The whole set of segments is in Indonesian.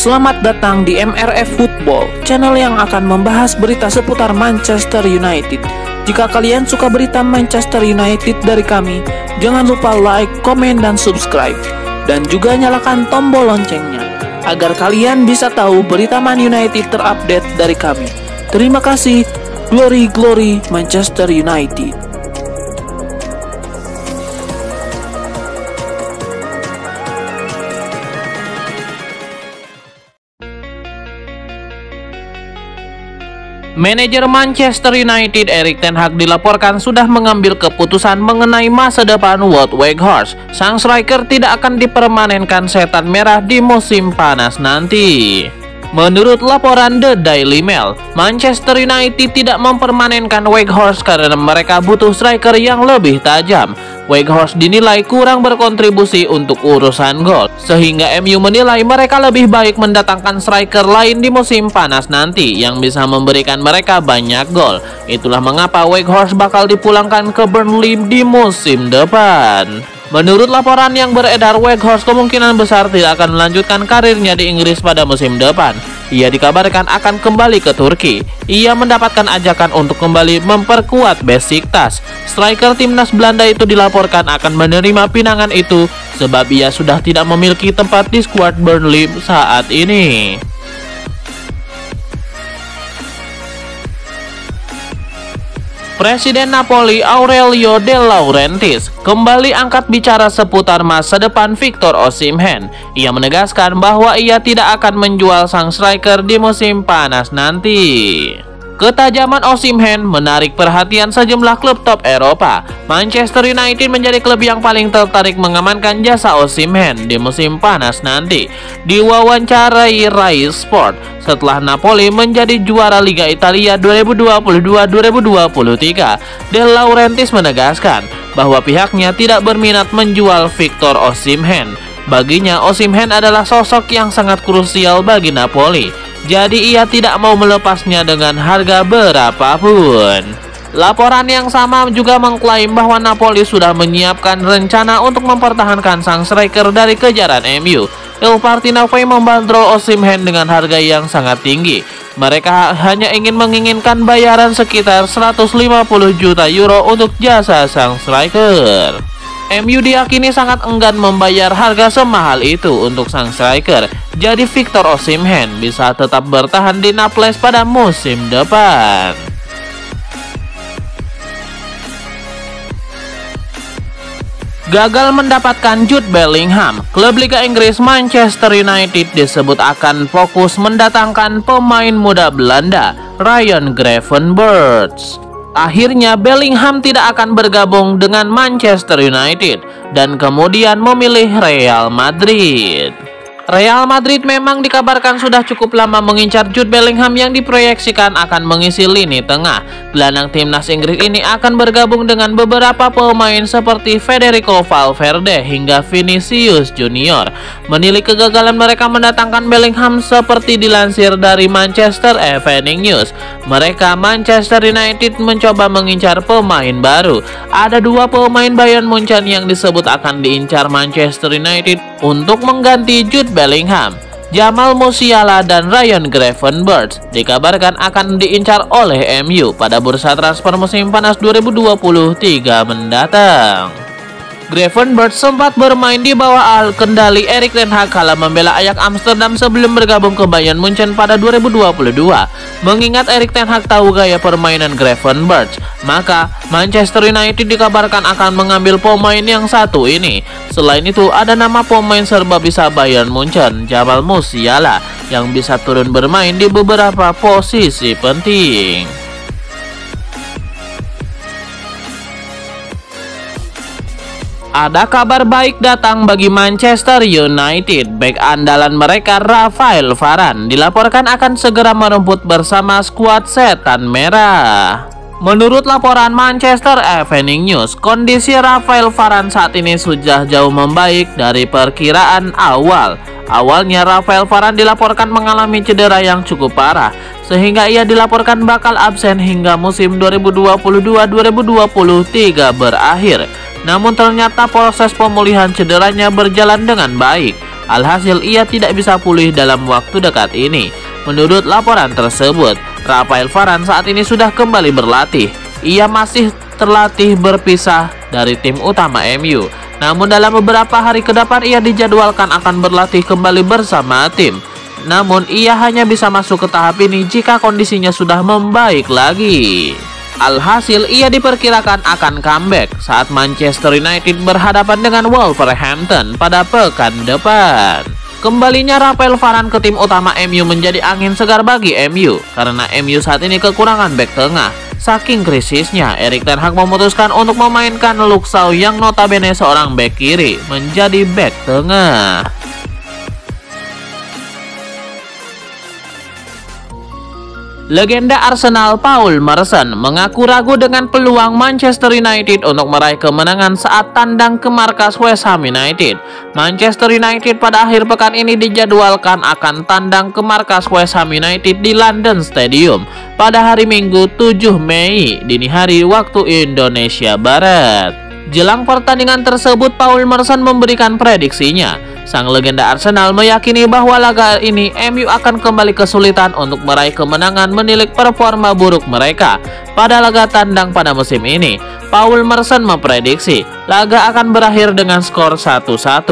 Selamat datang di MRF Football, channel yang akan membahas berita seputar Manchester United. Jika kalian suka berita Manchester United dari kami, jangan lupa like, komen, dan subscribe. Dan juga nyalakan tombol loncengnya, agar kalian bisa tahu berita Man United terupdate dari kami. Terima kasih. Glory, glory Manchester United. Manajer Manchester United Erik ten Hag dilaporkan sudah mengambil keputusan mengenai masa depan Wout Weghorst. Sang striker tidak akan dipermanenkan setan merah di musim panas nanti. Menurut laporan The Daily Mail, Manchester United tidak mempermanenkan Weghorst karena mereka butuh striker yang lebih tajam. Weghorst dinilai kurang berkontribusi untuk urusan gol, sehingga MU menilai mereka lebih baik mendatangkan striker lain di musim panas nanti yang bisa memberikan mereka banyak gol. Itulah mengapa Weghorst bakal dipulangkan ke Burnley di musim depan. Menurut laporan yang beredar, Weghorst kemungkinan besar tidak akan melanjutkan karirnya di Inggris pada musim depan. Ia dikabarkan akan kembali ke Turki. Ia mendapatkan ajakan untuk kembali memperkuat Besiktas. Striker timnas Belanda itu dilaporkan akan menerima pinangan itu sebab ia sudah tidak memiliki tempat di skuad Burnley saat ini. Presiden Napoli Aurelio De Laurentiis kembali angkat bicara seputar masa depan Victor Osimhen. Ia menegaskan bahwa ia tidak akan menjual sang striker di musim panas nanti. Ketajaman Osimhen menarik perhatian sejumlah klub top Eropa. Manchester United menjadi klub yang paling tertarik mengamankan jasa Osimhen di musim panas nanti. Diwawancarai Rai Sport, setelah Napoli menjadi juara Liga Italia 2022-2023, De Laurentiis menegaskan bahwa pihaknya tidak berminat menjual Victor Osimhen. Baginya, Osimhen adalah sosok yang sangat krusial bagi Napoli, jadi ia tidak mau melepasnya dengan harga berapapun. Laporan yang sama juga mengklaim bahwa Napoli sudah menyiapkan rencana untuk mempertahankan sang striker dari kejaran MU. Il Partenope membandrol Osimhen dengan harga yang sangat tinggi. Mereka hanya menginginkan bayaran sekitar 150 juta euro untuk jasa sang striker. MU diyakini sangat enggan membayar harga semahal itu untuk sang striker. Jadi Victor Osimhen bisa tetap bertahan di Naples pada musim depan. Gagal mendapatkan Jude Bellingham, klub Liga Inggris Manchester United disebut akan fokus mendatangkan pemain muda Belanda, Ryan Gravenberch. Akhirnya Bellingham tidak akan bergabung dengan Manchester United dan kemudian memilih Real Madrid. Real Madrid memang dikabarkan sudah cukup lama mengincar Jude Bellingham yang diproyeksikan akan mengisi lini tengah. Gelandang timnas Inggris ini akan bergabung dengan beberapa pemain seperti Federico Valverde hingga Vinicius Junior. Menilik kegagalan mereka mendatangkan Bellingham seperti dilansir dari Manchester Evening News. Manchester United mencoba mengincar pemain baru. Ada dua pemain Bayern Munchen yang disebut akan diincar Manchester United untuk mengganti Jude Bellingham. Jamal Musiala dan Ryan Gravenberch dikabarkan akan diincar oleh MU pada bursa transfer musim panas 2023 mendatang. Gravenberch sempat bermain di bawah kendali Erik ten Hag kala membela Ajax Amsterdam sebelum bergabung ke Bayern Munchen pada 2022. Mengingat Erik ten Hag tahu gaya permainan Gravenberch, maka Manchester United dikabarkan akan mengambil pemain yang satu ini. Selain itu, ada nama pemain serba bisa Bayern Munchen, Jamal Musiala, yang bisa turun bermain di beberapa posisi penting. Ada kabar baik datang bagi Manchester United. Bek andalan mereka Rafael Varane dilaporkan akan segera merumput bersama skuad setan merah. Menurut laporan Manchester Evening News, kondisi Rafael Varane saat ini sudah jauh membaik dari perkiraan awal. Awalnya Rafael Varane dilaporkan mengalami cedera yang cukup parah, sehingga ia dilaporkan bakal absen hingga musim 2022-2023 berakhir. Namun ternyata proses pemulihan cederanya berjalan dengan baik. Alhasil ia tidak bisa pulih dalam waktu dekat ini. Menurut laporan tersebut, Rafael Varane saat ini sudah kembali berlatih. Ia masih terlatih berpisah dari tim utama MU. Namun dalam beberapa hari ke depan ia dijadwalkan akan berlatih kembali bersama tim. Namun ia hanya bisa masuk ke tahap ini jika kondisinya sudah membaik lagi. Alhasil ia diperkirakan akan comeback saat Manchester United berhadapan dengan Wolverhampton pada pekan depan. Kembalinya Rafael Varane ke tim utama MU menjadi angin segar bagi MU karena MU saat ini kekurangan bek tengah. Saking krisisnya, Erik ten Hag memutuskan untuk memainkan Luke Shaw yang notabene seorang bek kiri menjadi bek tengah. Legenda Arsenal Paul Merson mengaku ragu dengan peluang Manchester United untuk meraih kemenangan saat tandang ke markas West Ham United. Manchester United pada akhir pekan ini dijadwalkan akan tandang ke markas West Ham United di London Stadium pada hari Minggu 7 Mei dini hari waktu Indonesia Barat. Jelang pertandingan tersebut, Paul Merson memberikan prediksinya. Sang legenda Arsenal meyakini bahwa laga ini MU akan kembali kesulitan untuk meraih kemenangan menilik performa buruk mereka pada laga tandang pada musim ini. Paul Merson memprediksi laga akan berakhir dengan skor 1-1.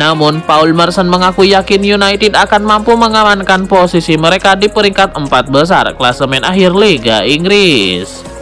Namun Paul Merson mengaku yakin United akan mampu mengamankan posisi mereka di peringkat 4 besar klasemen akhir Liga Inggris.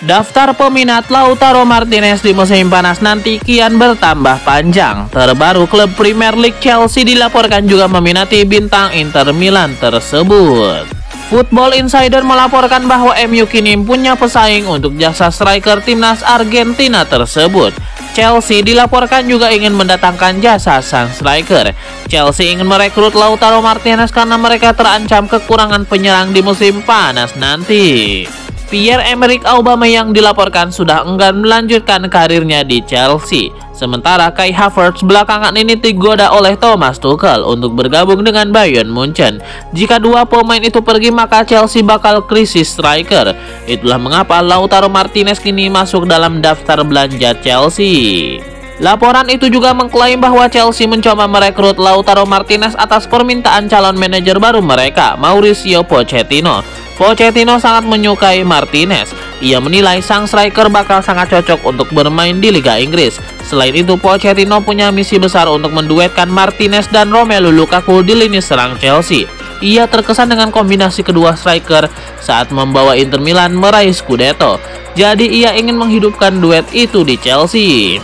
Daftar peminat Lautaro Martinez di musim panas nanti kian bertambah panjang. Terbaru klub Premier League Chelsea dilaporkan juga meminati bintang Inter Milan tersebut. Football Insider melaporkan bahwa MU kini punya pesaing untuk jasa striker timnas Argentina tersebut. Chelsea dilaporkan juga ingin mendatangkan jasa sang striker. Chelsea ingin merekrut Lautaro Martinez karena mereka terancam kekurangan penyerang di musim panas nanti. Pierre-Emerick Aubameyang dilaporkan sudah enggan melanjutkan karirnya di Chelsea. Sementara Kai Havertz belakangan ini digoda oleh Thomas Tuchel untuk bergabung dengan Bayern Munchen. Jika dua pemain itu pergi maka Chelsea bakal krisis striker. Itulah mengapa Lautaro Martinez kini masuk dalam daftar belanja Chelsea. Laporan itu juga mengklaim bahwa Chelsea mencoba merekrut Lautaro Martinez atas permintaan calon manajer baru mereka, Mauricio Pochettino. Pochettino sangat menyukai Martinez. Ia menilai sang striker bakal sangat cocok untuk bermain di Liga Inggris. Selain itu, Pochettino punya misi besar untuk menduetkan Martinez dan Romelu Lukaku di lini serang Chelsea. Ia terkesan dengan kombinasi kedua striker saat membawa Inter Milan meraih Scudetto. Jadi ia ingin menghidupkan duet itu di Chelsea.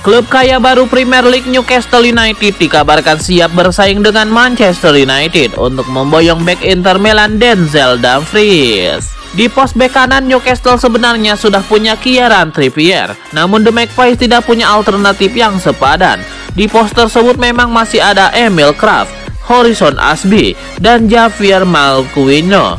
Klub kaya baru Premier League Newcastle United dikabarkan siap bersaing dengan Manchester United untuk memboyong bek Inter Milan Denzel Dumfries. Di pos bek kanan Newcastle sebenarnya sudah punya Kieran Trippier, namun The Magpies tidak punya alternatif yang sepadan. Di pos tersebut memang masih ada Emil Kraft, Horizon Asby, dan Javier Malcuino.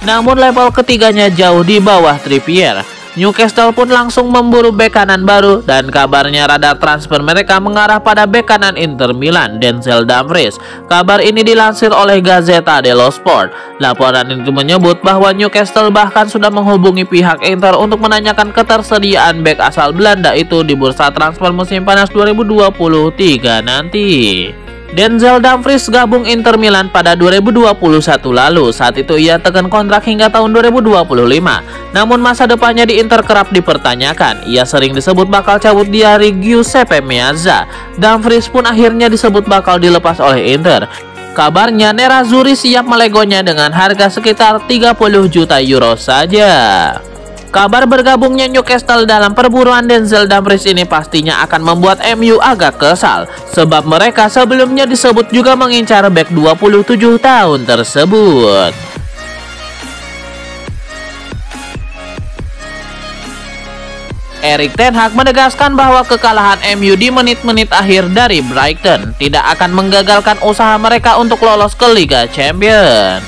Namun level ketiganya jauh di bawah Trippier. Newcastle pun langsung memburu bek kanan baru dan kabarnya radar transfer mereka mengarah pada bek kanan Inter Milan, Denzel Dumfries. Kabar ini dilansir oleh Gazzetta dello Sport. Laporan itu menyebut bahwa Newcastle bahkan sudah menghubungi pihak Inter untuk menanyakan ketersediaan bek asal Belanda itu di bursa transfer musim panas 2023 nanti. Denzel Dumfries gabung Inter Milan pada 2021 lalu. Saat itu ia tekan kontrak hingga tahun 2025. Namun masa depannya di Inter kerap dipertanyakan. Ia sering disebut bakal cabut dari Giuseppe Meazza. Dumfries pun akhirnya disebut bakal dilepas oleh Inter. Kabarnya Nerazzurri siap melegonya dengan harga sekitar 30 juta euro saja. Kabar bergabungnya Newcastle dalam perburuan Denzel Dumfries ini pastinya akan membuat MU agak kesal, sebab mereka sebelumnya disebut juga mengincar bek 27 tahun tersebut. Erik ten Hag menegaskan bahwa kekalahan MU di menit-menit akhir dari Brighton tidak akan menggagalkan usaha mereka untuk lolos ke Liga Champions.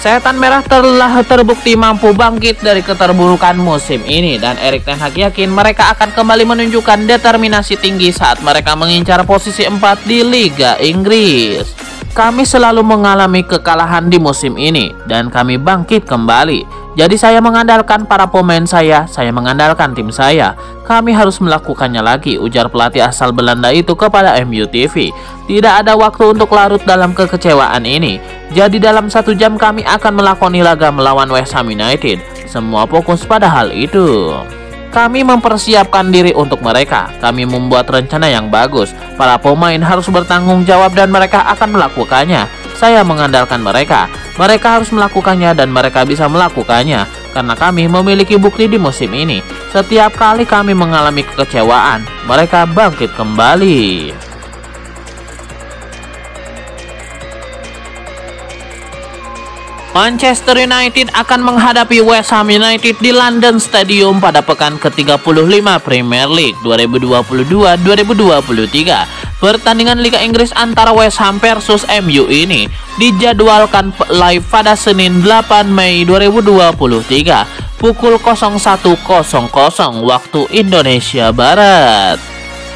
Setan Merah telah terbukti mampu bangkit dari keterburukan musim ini dan Erik ten Hag yakin mereka akan kembali menunjukkan determinasi tinggi saat mereka mengincar posisi 4 di Liga Inggris. Kami selalu mengalami kekalahan di musim ini dan kami bangkit kembali. Jadi saya mengandalkan para pemain saya mengandalkan tim saya. Kami harus melakukannya lagi, ujar pelatih asal Belanda itu kepada MU TV. Tidak ada waktu untuk larut dalam kekecewaan ini. Jadi dalam 1 jam kami akan melakoni laga melawan West Ham United. Semua fokus pada hal itu. Kami mempersiapkan diri untuk mereka. Kami membuat rencana yang bagus. Para pemain harus bertanggung jawab dan mereka akan melakukannya. Saya mengandalkan mereka. Mereka harus melakukannya dan mereka bisa melakukannya. Karena kami memiliki bukti di musim ini. Setiap kali kami mengalami kekecewaan, mereka bangkit kembali. Manchester United akan menghadapi West Ham United di London Stadium pada pekan ke-35 Premier League 2022-2023. Pertandingan Liga Inggris antara West Ham versus MU ini dijadwalkan live pada Senin 8 Mei 2023 pukul 01.00 waktu Indonesia Barat.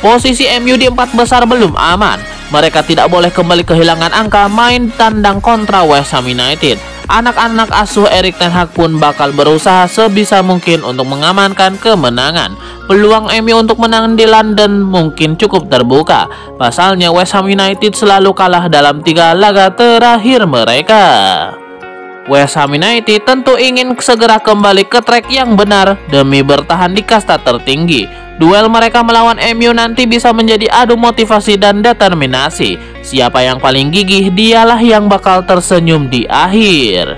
Posisi MU di 4 besar belum aman. Mereka tidak boleh kembali kehilangan angka main tandang kontra West Ham United. Anak-anak asuh Erik ten Hag pun bakal berusaha sebisa mungkin untuk mengamankan kemenangan. Peluang MU untuk menang di London mungkin cukup terbuka. Pasalnya West Ham United selalu kalah dalam 3 laga terakhir mereka. West Ham United tentu ingin segera kembali ke track yang benar demi bertahan di kasta tertinggi. Duel mereka melawan MU nanti bisa menjadi adu motivasi dan determinasi. Siapa yang paling gigih, dialah yang bakal tersenyum di akhir.